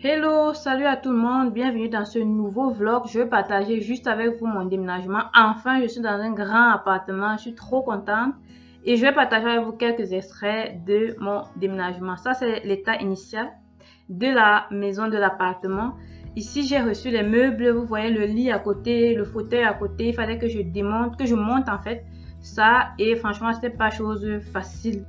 Hello, salut à tout le monde, bienvenue dans ce nouveau vlog. Je vais partager juste avec vous mon déménagement. Enfin, je suis dans un grand appartement, je suis trop contente et je vais partager avec vous quelques extraits de mon déménagement. Ça, c'est l'état initial de la maison, de l'appartement. Ici, j'ai reçu les meubles, vous voyez le lit à côté, le fauteuil à côté. Il fallait que je démonte, que je monte en fait ça et franchement, c'était pas chose facile.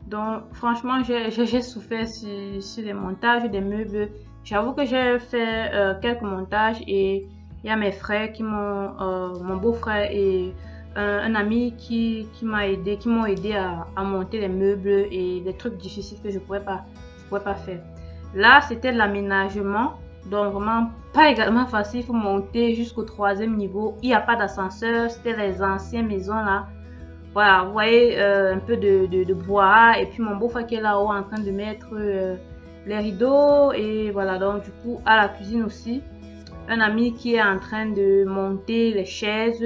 Donc, franchement, j'ai souffert sur les montages des meubles. J'avoue que j'ai fait quelques montages et il y a mes frères qui mon beau-frère et un ami qui m'ont aidé à monter les meubles et des trucs difficiles que je pouvais pas faire. Là, c'était de l'aménagement, donc vraiment pas également facile. Il faut monter jusqu'au troisième niveau. Il n'y a pas d'ascenseur, c'était les anciennes maisons là. Voilà, vous voyez un peu de bois et puis mon beau-frère qui est là-haut en train de mettre les rideaux et voilà, donc du coup à la cuisine aussi, un ami qui est en train de monter les chaises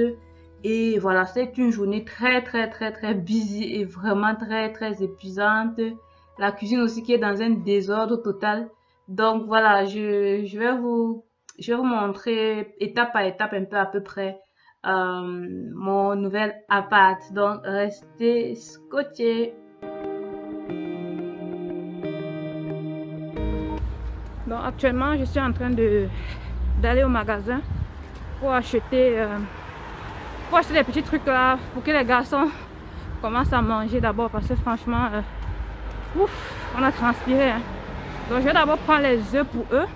et voilà, c'est une journée très busy et vraiment très épuisante. La cuisine aussi qui est dans un désordre total. Donc voilà, je vais vous montrer étape par étape un peu à peu près mon nouvel appart. Donc, restez scotchés. Donc, actuellement, je suis en train d'aller au magasin pour acheter, les petits trucs là pour que les garçons commencent à manger d'abord parce que franchement, ouf, on a transpiré. Hein. Donc, je vais d'abord prendre les œufs pour eux.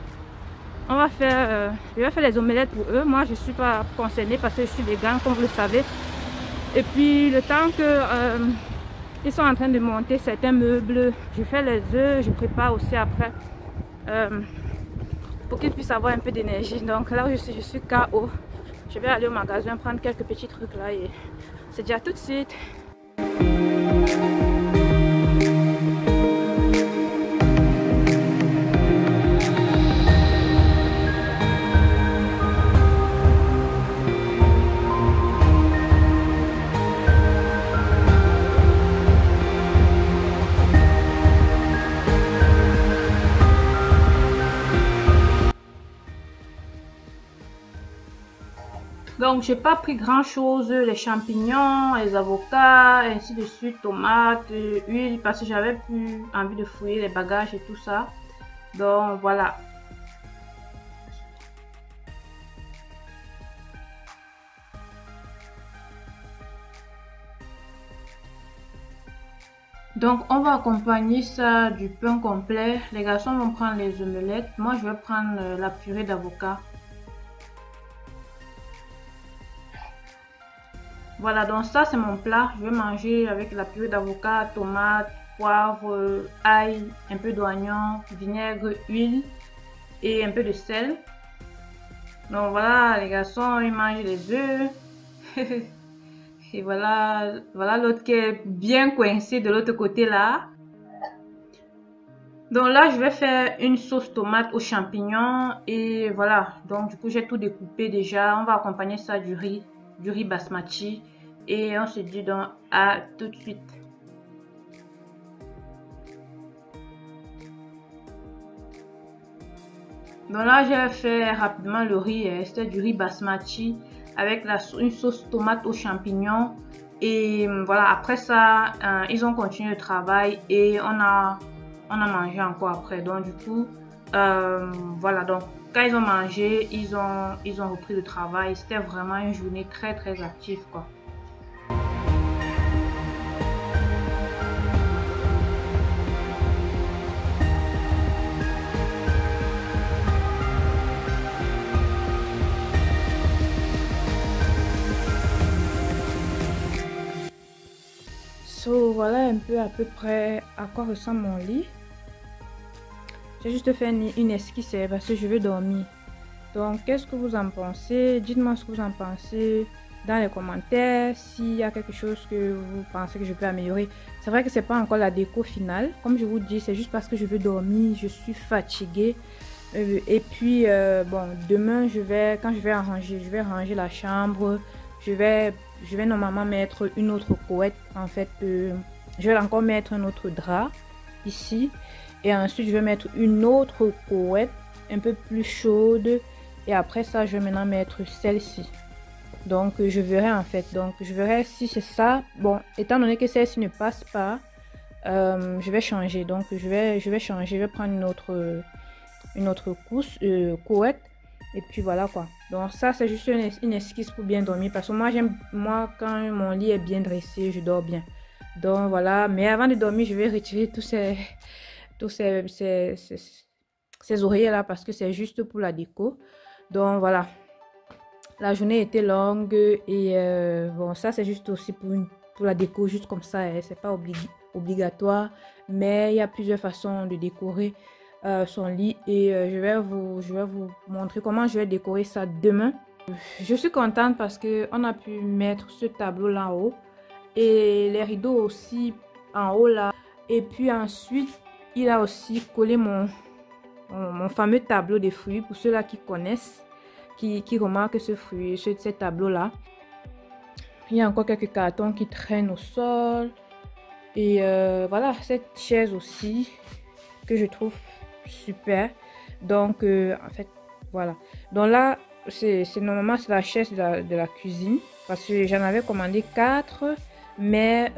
Je vais faire les omelettes pour eux. Moi, je ne suis pas concernée parce que je suis végane, comme vous le savez. Et puis, le temps que ils sont en train de monter certains meubles, je fais les œufs, je prépare aussi après pour qu'ils puissent avoir un peu d'énergie. Donc là où je suis KO. Je vais aller au magasin prendre quelques petits trucs là et c'est déjà tout de suite. Donc, j'ai pas pris grand chose, les champignons, les avocats, ainsi de suite, tomates, huile, parce que j'avais plus envie de fouiller les bagages et tout ça. Donc, voilà. Donc, on va accompagner ça du pain complet. Les garçons vont prendre les omelettes. Moi, je vais prendre la purée d'avocat. Voilà, donc ça c'est mon plat. Je vais manger avec la purée d'avocat, tomate, poivre, ail, un peu d'oignon, vinaigre, huile et un peu de sel. Donc voilà, les garçons, ils mangent les œufs. Et voilà, voilà l'autre qui est bien coincé de l'autre côté là. Donc là, je vais faire une sauce tomate aux champignons et voilà. Donc du coup, j'ai tout découpé déjà. On va accompagner ça du riz basmati. Et on se dit donc à tout de suite. Donc là, j'ai fait rapidement le riz. C'était du riz basmati avec une sauce tomate aux champignons. Et voilà, après ça, ils ont continué le travail et on a mangé encore après. Donc du coup, voilà. Donc quand ils ont mangé, ils ont repris le travail. C'était vraiment une journée très active quoi. So, voilà un peu à peu près à quoi ressemble mon lit. J'ai juste fait une esquisse parce que je veux dormir. Donc, qu'est-ce que vous en pensez? Dites-moi ce que vous en pensez dans les commentaires. S'il y a quelque chose que vous pensez que je peux améliorer. C'est vrai que c'est pas encore la déco finale. Comme je vous dis, c'est juste parce que je veux dormir. Je suis fatiguée. Et puis, bon, demain, quand je vais ranger la chambre. Je vais normalement mettre une autre couette. En fait, Je vais encore mettre un autre drap ici. Et ensuite, je vais mettre une autre couette un peu plus chaude. Et après ça, je vais maintenant mettre celle-ci. Donc, je verrai en fait. Donc, je verrai si c'est ça. Bon, étant donné que celle-ci ne passe pas, je vais changer. Donc, je vais changer. Je vais prendre une autre couette. Et puis voilà quoi. Donc ça c'est juste une esquisse pour bien dormir. Parce que moi quand mon lit est bien dressé, je dors bien. Donc voilà. Mais avant de dormir, je vais retirer tous ces oreillers là. Parce que c'est juste pour la déco. Donc voilà. La journée était longue. Et bon ça c'est juste aussi pour la déco. Juste comme ça. Hein, c'est pas obligatoire. Mais il y a plusieurs façons de décorer son lit et je vais vous montrer comment je vais décorer ça demain. Je suis contente parce que on a pu mettre ce tableau là en haut et les rideaux aussi en haut là, et puis ensuite il a aussi collé mon fameux tableau de fruits pour ceux-là qui connaissent, qui remarquent ce tableau là. Il y a encore quelques cartons qui traînent au sol et voilà, cette chaise aussi que je trouve super. Donc en fait voilà, donc là normalement c'est la chaise de la cuisine parce que j'en avais commandé 4, mais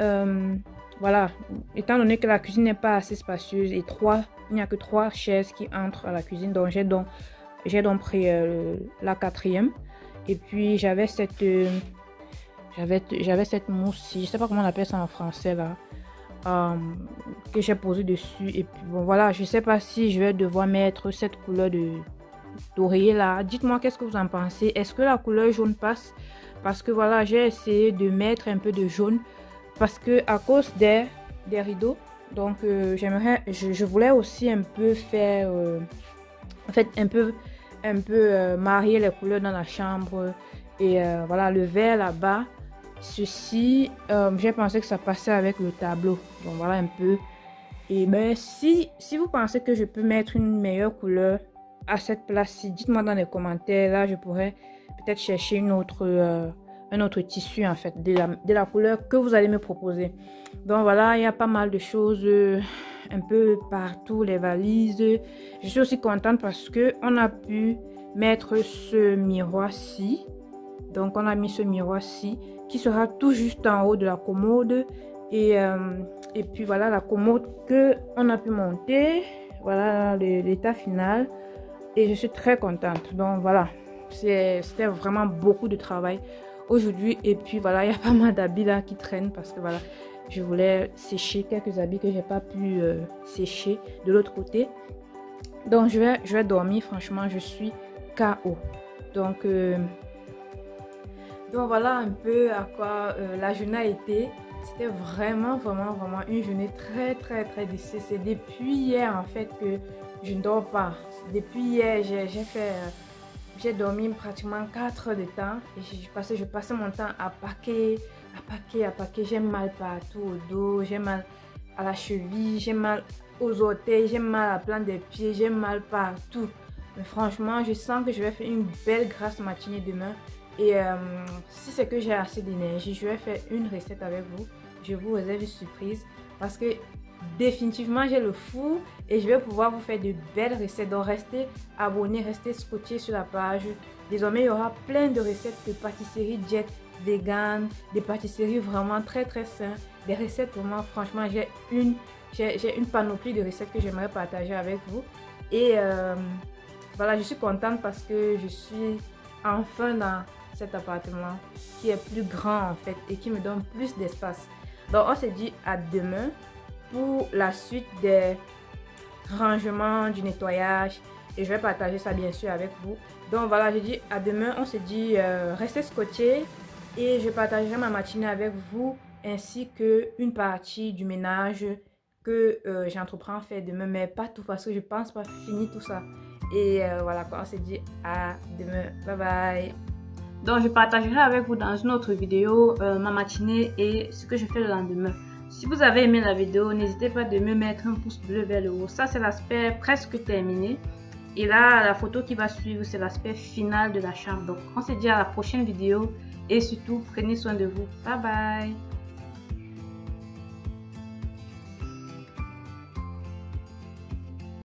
voilà, étant donné que la cuisine n'est pas assez spacieuse et il n'y a que 3 chaises qui entrent à la cuisine, donc j'ai donc pris la 4e. Et puis j'avais cette mousse, je sais pas comment on appelle ça en français là, que j'ai posé dessus. Et puis bon voilà, je sais pas si je vais devoir mettre cette couleur d'oreiller là. Dites-moi qu'est-ce que vous en pensez. Est-ce que la couleur jaune passe? Parce que voilà, j'ai essayé de mettre un peu de jaune parce que à cause des rideaux. Donc je voulais aussi un peu faire en fait un peu marier les couleurs dans la chambre. Et voilà, le vert là-bas, ceci, j'ai pensé que ça passait avec le tableau. Donc voilà un peu. Et ben si vous pensez que je peux mettre une meilleure couleur à cette place-ci, dites-moi dans les commentaires. Là je pourrais peut-être chercher un autre tissu en fait de la couleur que vous allez me proposer. Donc voilà, il y a pas mal de choses un peu partout, les valises. Je suis aussi contente parce que on a pu mettre ce miroir-ci. Donc on a mis ce miroir-ci qui sera tout juste en haut de la commode. Et puis voilà la commode que on a pu monter. Voilà l'état final. Et je suis très contente. Donc voilà, c'était vraiment beaucoup de travail aujourd'hui. Et puis voilà, il y a pas mal d'habits là qui traînent parce que voilà, je voulais sécher quelques habits que j'ai pas pu sécher de l'autre côté. Donc je vais dormir. Franchement, je suis KO. Donc voilà un peu à quoi la journée a été. C'était vraiment une journée très difficile. C'est depuis hier en fait que je ne dors pas. Depuis hier, j'ai dormi pratiquement 4 heures de temps. Et je passais mon temps à paquer. J'ai mal partout au dos, j'ai mal à la cheville, j'ai mal aux orteils, j'ai mal à la plante des pieds, j'ai mal partout. Mais franchement, je sens que je vais faire une belle grasse matinée demain. Et si c'est que j'ai assez d'énergie, je vais faire une recette avec vous. Je vous réserve une surprise parce que définitivement j'ai le four et je vais pouvoir vous faire de belles recettes. Donc restez abonnés, restez scotchés sur la page. Désormais il y aura plein de recettes de pâtisserie diète vegan, des pâtisseries vraiment très saines, des recettes vraiment, franchement j'ai une panoplie de recettes que j'aimerais partager avec vous. Et voilà, je suis contente parce que je suis enfin dans cet appartement qui est plus grand en fait et qui me donne plus d'espace. Donc on se dit à demain pour la suite des rangements, du nettoyage, et je vais partager ça bien sûr avec vous. Donc voilà, je dis à demain, on se dit restez scotchés et je partagerai ma matinée avec vous ainsi que une partie du ménage que j'entreprends à faire demain, mais pas tout parce que je pense pas finir tout ça. Et voilà quoi, on se dit à demain, bye bye. Donc je partagerai avec vous dans une autre vidéo ma matinée et ce que je fais le lendemain. Si vous avez aimé la vidéo, n'hésitez pas de me mettre un pouce bleu vers le haut. Ça c'est l'aspect presque terminé. Et là, la photo qui va suivre, c'est l'aspect final de la chambre. Donc on se dit à la prochaine vidéo et surtout prenez soin de vous. Bye bye.